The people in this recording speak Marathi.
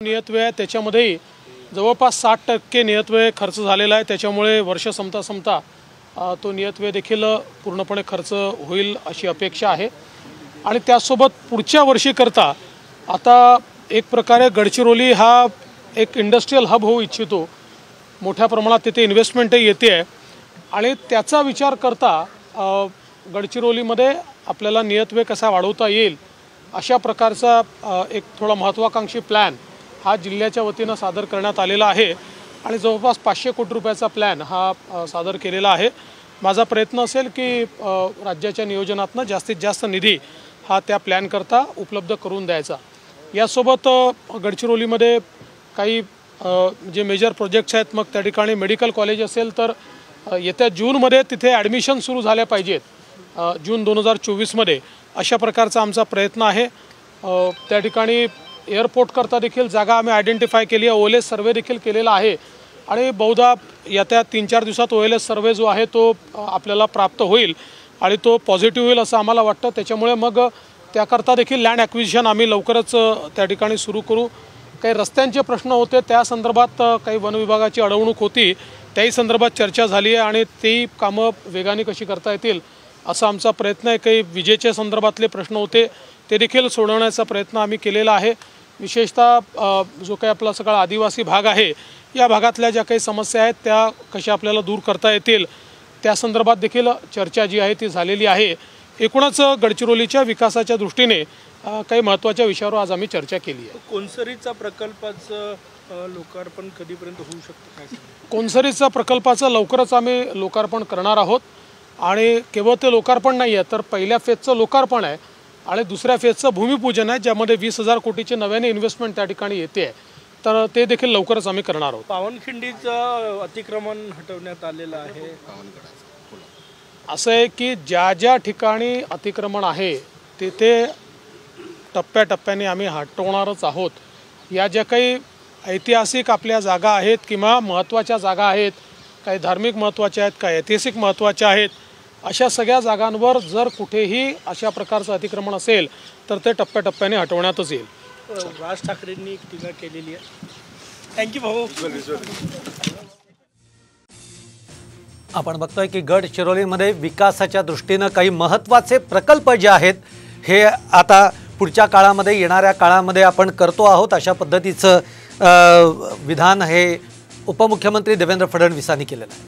नियतव्यय त्याच्यामध्ये जवळपास 60% नियतव्यय खर्च झालेला आहे। त्याच्यामुळे वर्ष संपता तो नियतव्यय देखील पूर्णपणे खर्च होईल अशी अपेक्षा आहे। आणि त्यासोबत पुढच्या वर्षी करता आता एक प्रकारे गडचिरोली हा एक इंडस्ट्रियल हब होऊ इच्छितो। मोठ्या प्रमाणात तिथे इन्व्हेस्टमेंटही येते आहे आणि त्याचा विचार करता गडचिरोलीमध्ये आपल्याला नियतव्यय कसा वाढवता येईल अशा प्रकारचा एक थोडा महत्त्वाकांक्षी प्लॅन हा जिल्ह्याच्या वतीने सादर करण्यात आलेला आहे आणि जवळपास 500 कोटी रुपयाचा प्लॅन हा सादर केलेला आहे। माझा प्रयत्न असेल की राज्याच्या नियोजनातून जास्तीत जास्त निधी हा त्या प्लॅन करता उपलब्ध करून द्यायचा। यासोबत गडचिरोलीमध्ये काही जे मेजर प्रोजेक्ट्स आहेत, मग त्या ठिकाणी मेडिकल कॉलेज असेल तर येत्या जूनमध्ये तिथे ॲडमिशन सुरू झाल्या पाहिजेत। जून 2024 मध्ये अशा प्रकारचा आमचा प्रयत्न आहे। त्या ठिकाणी एअरपोर्ट करता देखील जागा आम्ही आयडेंटिफाय केली आहे। ओएलएस सर्वे देखील केलेला आहे आणि बहुधा येत्या 3-4 दिवसात ओएलएस सर्वे जो आहे तो आपल्याला प्राप्त होईल आणि तो पॉझिटिव्ह होईल असं आम्हाला वाटतं। त्याच्यामुळे मग त्याकरता देखील लँड ॲक्विजिशन आम्ही लवकरच त्या ठिकाणी सुरू करू। काही रस्त्यांचे प्रश्न होते, त्या संदर्भात काही वन विभागाची अडवणूक होती, त्याही संदर्भात चर्चा झाली आहे आणि ती कामं वेगाने कशी करता येतील असा आमचा प्रयत्न आहे। काही विजेच्या संदर्भातले प्रश्न होते ते देखील सोडवण्याचा प्रयत्न आम्ही केलेला आहे। विशेषतः जो काही आपला सगळा आदिवासी भाग आहे या भागातल्या ज्या काही समस्या आहेत त्या कशा आपल्याला दूर करता येतील त्या संदर्भात देखील चर्चा जी आहे ती झालेली आहे। एकूणच गडचिरोलीच्या विकासाच्या दृष्टीने काही महत्त्वाच्या विषयावर आज आम्ही चर्चा केली आहे। कोनसरीचा प्रकल्पाचं लोकार्पण कधीपर्यंत होऊ शकतं काय? कोनसरीचा प्रकल्पाचं लवकरच आम्ही लोकार्पण करणार आहोत आणि केवळ ते लोकार्पण नाही आहे तर पहिल्या फेजचं लोकार्पण आहे आणि दुसऱ्या फेजचं भूमिपूजन आहे, ज्यामध्ये 20,000 कोटीची नव्याने इन्व्हेस्टमेंट त्या ठिकाणी येते आहे, तर ते देखील लवकरच आम्ही करणार आहोत। पावनखिंडीचं अतिक्रमण हटवण्यात आलेलं आहे। असं आहे की ज्या ज्या ठिकाणी अतिक्रमण आहे तिथे टप्प्याटप्प्याने आम्ही हटवणारच आहोत। या ज्या काही ऐतिहासिक आपल्या जागा आहेत किंवा महत्त्वाच्या जागा आहेत, काही धार्मिक महत्त्वाच्या आहेत, काही ऐतिहासिक महत्त्वाच्या आहेत, अशा सगळ्या जागांवर जर कुठेही अशा प्रकारचं अतिक्रमण असेल तर ते टप्प्याटप्प्याने हटवण्यातच येईल। राज ठाकरेंनी एक टीका केलेली आहे। थँक्यू भाऊ। आपण बघतोय की गडचिरोलीमध्ये विकासाच्या दृष्टीने काही महत्त्वाचे प्रकल्प जे आहेत हे आता पुढच्या काळामध्ये येणाऱ्या काळामध्ये आपण करतो आहोत अशा पद्धतीचं विधान हे उपमुख्यमंत्री देवेंद्र फडणवीसांनी केलेलं आहे।